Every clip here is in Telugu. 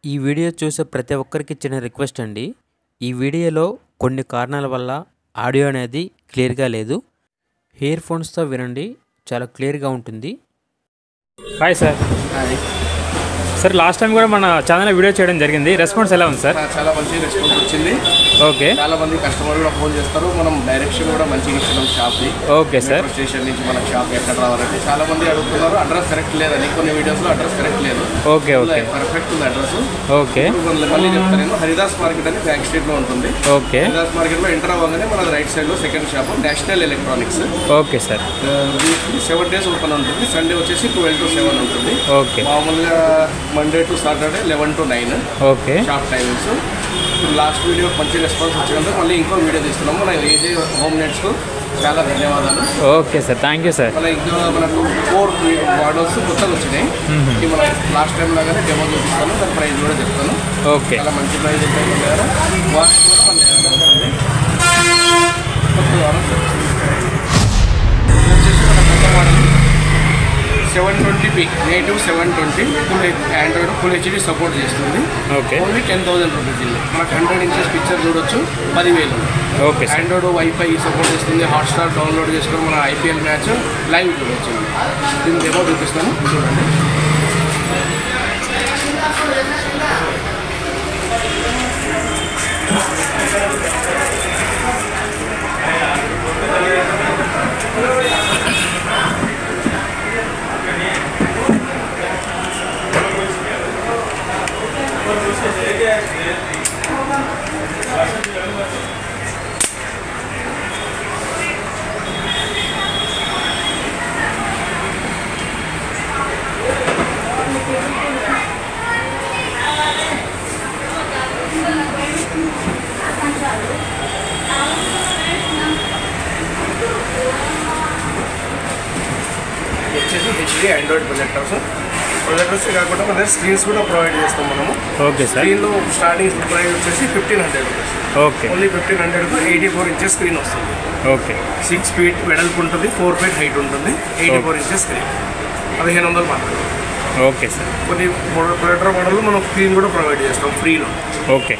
ఈ వీడియో చూసే ప్రతి ఒక్కరికి చిన్న రిక్వెస్ట్ అండి. ఈ వీడియోలో కొన్ని కారణాల వల్ల ఆడియో అనేది క్లియర్గా లేదు. ఇయర్ ఫోన్స్తో వినండి, చాలా క్లియర్గా ఉంటుంది. Hi sir. Sir last time కూడా మన ఛానల్లో వీడియో చేయడం జరిగింది. రెస్పాన్స్ ఎలా ఉంది సార్? చాలా మంచి రెస్పాన్స్ వచ్చింది. ఓకే. చాలా మంది కస్టమర్లు కూడా ఫోన్ చేస్తారు. మనం డైరెక్షన్ కూడా మంచిగా ఇస్తున్నాం షాప్ది. Okay sir. స్టేషన్ నుంచి మన షాప్ ఎక్కడ రావాలంటే చాలా మంది అడుగుతున్నారు. అడ్రస్ కరెక్ట్ లేదని, కొన్ని వీడియోస్లో అడ్రస్ కరెక్ట్ లేదు. ఓకే ఓకే పర్ఫెక్ట్ ఉంది అడ్రస్. ఓకే. మళ్ళీ చెప్తాను నేను. హరిదాస్ మార్కెట్ అని బ్యాక్ స్ట్రీట్లో ఉంటుంది. ఓకే. హరిదాస్ మార్కెట్లో ఎంటర్ అవ్వగానే మన రైట్ సైడ్లో second shop national electronics. Okay sir. 7 days open ఉంటుంది. సండే వచ్చేసి 12 to 7 ఉంటుంది. ఓకే. మామూలుగా Monday to Saturday 11 to 9 okay shop timings. Last video మంచి రెస్పాన్స్ వచ్చినందుకు మళ్ళీ ఇంకో వీడియో తీస్తున్నాము. మన ఏజే హోమ్ నెట్స్కు చాలా ధన్యవాదాలు. Okay sir, thank you sir. మన ఇంకా మనకు 4 మోడల్స్ కొత్తగా వచ్చినాయి. ఇది మన లాస్ట్ టైం లాగానే డెమో చూపిస్తాను, దాని ప్రైస్ కూడా చెప్తాను. ఓకే. చాలా మంచి ప్రైస్ ఉంటాయి. మన దగ్గర వాచ్ కూడా మన దగ్గర ఉంటుంది. వచ్చేసి మన కొత్త model 720p native 720 full Android full HD support చేస్తుంది. ఓకే. Only 10,000 rupees. ఇల్లు మనకు 100 inches పిక్చర్ చూడొచ్చు. 10,000. ఓకే. ఆండ్రాయిడ్ వైఫై సపోర్ట్ చేస్తుంది. హాట్స్టార్ డౌన్లోడ్ చేసుకొని మన IPL మ్యాచ్ లైవ్ చూడొచ్చు. దీన్ని డెమో చూపిస్తాను, చూడండి. వచ్చేసి హెచ్డీ ఆండ్రాయిడ్ ప్రొజెక్టర్స్ కాకుండా మన దగ్గర స్క్రీన్స్ కూడా ప్రొవైడ్ చేస్తాం మనము. Okay sir. స్క్రీన్లో స్టార్టింగ్ ప్రైస్ వచ్చేసి 1,500 రూపీస్. ఓకే. ఓన్లీ 1,500కు 84 inches స్క్రీన్ వస్తుంది. ఓకే. 6 feet వెడల్పు ఉంటుంది, 4 feet హైట్ ఉంటుంది. 84 inches స్క్రీన్ 1,500 మాత్రమే. Okay sir. కొన్ని ప్రొజెక్టర్ మోడల్లో మనం స్క్రీన్ కూడా ప్రొవైడ్ చేస్తాం ఫ్రీలో. ఓకే.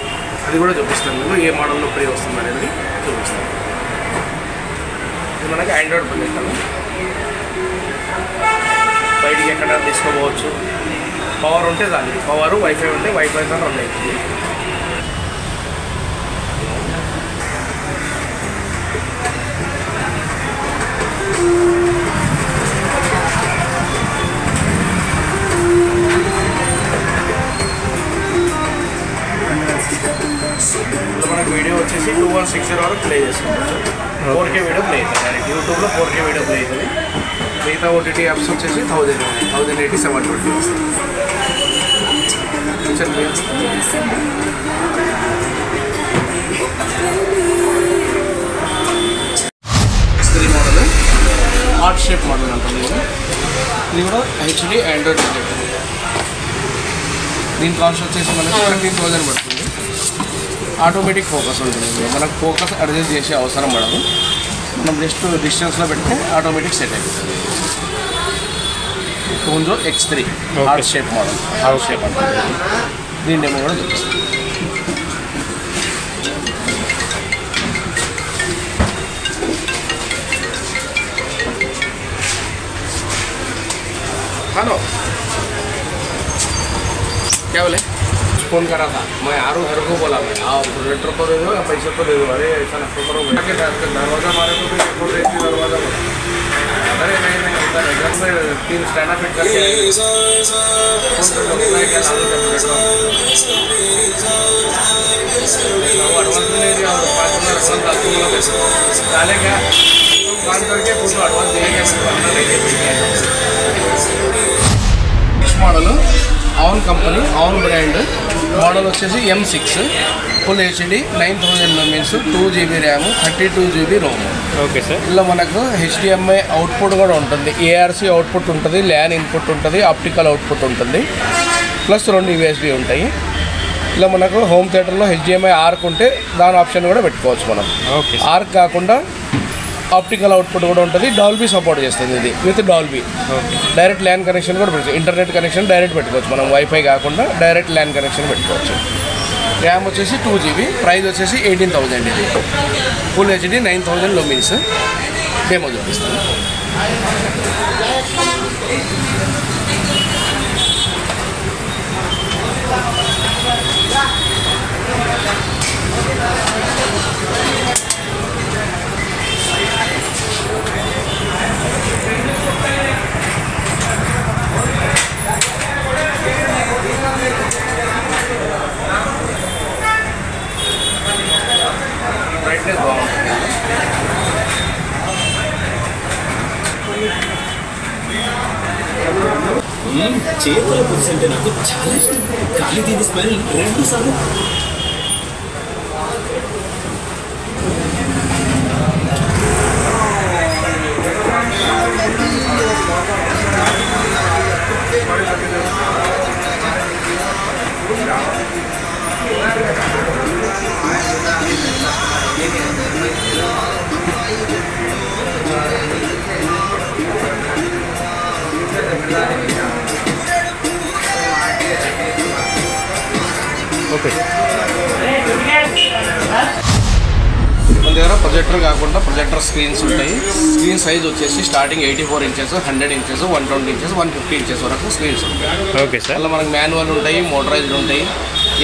అది కూడా చూపిస్తాను నేను, ఏ మోడల్లో ఫ్రీ వస్తుంది అనేది చూపిస్తాను. ఇది మనకి ఆండ్రాయిడ్ ప్రొజెక్టర్. బయటికి ఎక్కడ తీసుకోవచ్చు. పవర్ ఉంటే దానికి పవర్, వైఫై ఉంటే వైఫైతో రన్ అవుతుంది. మనకు వీడియో వచ్చేసి 2160 వరకు ప్లే చేసుకోవచ్చు. 4K వీడియో ప్లే అవుతుంది. యూట్యూబ్లో 4K వీడియో ప్లే అవుతుంది. మిగతా OTT యాప్స్ వచ్చేసి 1080 720 వస్తుంది. Screen model heart shape model అంటుంది. ఇది కూడా హెచ్డీ ఆండ్రాయిడ్ ప్రొజెక్టర్. దీని కాస్ట్ వచ్చేసి మనకు 13,000 పడుతుంది. ఆటోమేటిక్ ఫోకస్ ఉంటుంది. మనకు ఫోకస్ అడ్జస్ట్ చేసే అవసరం పడదు. మనం జస్ట్ డిస్టెన్స్లో పెడితే ఆటోమేటిక్ సెట్ అయిపోతుంది. ఫోన్జో X3 heart shape model. Heart shape అంటుంది. దీని డెమో కూడా చూపిస్తాం. हेलो, क्या बोले? फोन करा था मैं, आरू घर को बोला मैं, आओ प्रोजेक्टर को दे दो या पैसे को दे दो. अरे ऐसा ना करो, दरवाज़ा मारे तो भी देखो देखिए दरवाज़ा बोला. अरे नहीं उधर घर से 3 स्टैंड फिट करके फोन कर लो. मैं क्या लालू का प्रोजेक्टर वो एडवांस में नहीं दिया और 5,000 एडवांस डालते बोला पैसे डाले क्या काम करके फोटो एडवांस देंगे. Model on company, on brand model వచ్చేసి M6 full HD 9,000 mAh 2GB RAM 32GB Rome. Okay sir. ఇలా మనకు HDMI అవుట్పుట్ కూడా ఉంటుంది. ARC అవుట్పుట్ ఉంటుంది, LAN ఇన్పుట్ ఉంటుంది, ఆప్టికల్ అవుట్పుట్ ఉంటుంది, ప్లస్ 2 USB ఉంటాయి. ఇలా మనకు హోమ్ థియేటర్లో HDMI ఆర్క్ ఉంటే దాని ఆప్షన్ కూడా పెట్టుకోవచ్చు మనం. ఓకే. ఆర్క్ కాకుండా ఆప్టికల్ అవుట్పుట్ కూడా ఉంటుంది, డాల్బీ సపోర్ట్ చేస్తుంది ఇది with Dolby. Direct LAN connection కూడా పెట్టుకోవచ్చు, ఇంటర్నెట్ కనెక్షన్ డైరెక్ట్ పెట్టుకోవచ్చు, మనం వైఫై కాకుండా డైరెక్ట్ ల్యాన్ కనెక్షన్ పెట్టుకోవచ్చు. ర్యామ్ వచ్చేసి 2GB, ప్రైస్ వచ్చేసి 18,000. ఇది ఫుల్ హెచ్డి 9,000 లూమిన్స్. డెమో చూపిస్తాను. బ్రైట్నెస్ బాగుంటుంది. చేతుల పులుసు అంటే నాకు చాలా ఇష్టం, కానీ దీని స్మెల్ 2 సార్లు. ఓకే, మన దగ్గర ప్రొజెక్టర్ కాకుండా ప్రొజెక్టర్ స్క్రీన్స్ ఉంటాయి. స్క్రీన్ సైజ్ వచ్చేసి starting 84 inches, 100 inches, 120 inches, 150 inches వరకు స్క్రీన్స్ ఉంటాయి. Okay sir. అలా మనకు మాన్యువల్ ఉంటాయి, మోటరైజ్డ్ ఉంటాయి,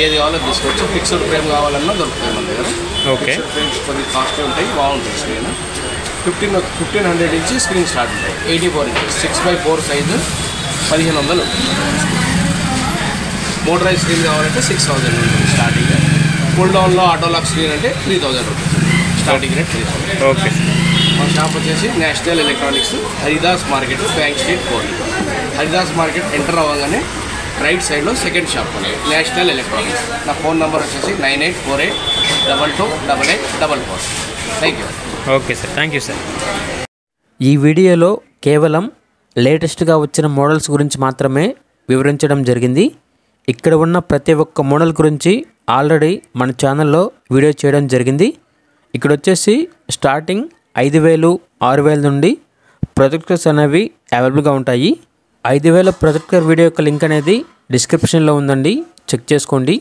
ఏది కావాలో తీసుకోవచ్చు. ఫిక్స్డ్ ఫ్రేమ్ కావాలన్నా దొరుకుతుంది మన దగ్గర. ఓకే, ఫ్రేమ్స్ కొద్దిగా కాస్ట్లీ ఉంటాయి, బాగుంటుంది స్క్రీన్. 1500 ఇంచి స్క్రీన్ స్టార్ట్ ఉంటాయి. 84 inches 6x4 size 1500. Motorise screen కావాలంటే 6,000 ఉంటుంది స్టార్టింగ్. పుల్ డౌన్లో ఆటోలాక్ స్క్రీన్ అంటే 3,000 రూపీస్ స్టార్టింగ్ రేట్ 3,000. ఓకే, మన షాప్ వచ్చేసి national electronics, Haridas market, bank street 4. Haridas market enter అవ్వగానే రైట్ సైడ్లో సెకండ్ షాప్ ఉంది, నేషనల్ ఎలక్ట్రానిక్స్. నా ఫోన్ నెంబర్ వచ్చేసి 9848228844. Thank you. Okay sir, thank you sir. ఈ వీడియోలో కేవలం లేటెస్ట్గా వచ్చిన మోడల్స్ గురించి మాత్రమే వివరించడం జరిగింది. ఇక్కడ ఉన్న ప్రతి ఒక్క మోడల్ గురించి ఆల్రెడీ మన ఛానల్లో వీడియో చేయడం జరిగింది. ఇక్కడ వచ్చేసి స్టార్టింగ్ 5,000, 6,000 నుండి ప్రొజెక్టర్స్ అనేవి అవైలబుల్గా ఉంటాయి. 5,000 ప్రొజెక్టర్ వీడియో యొక్క లింక్ అనేది డిస్క్రిప్షన్లో ఉందండి, చెక్ చేసుకోండి.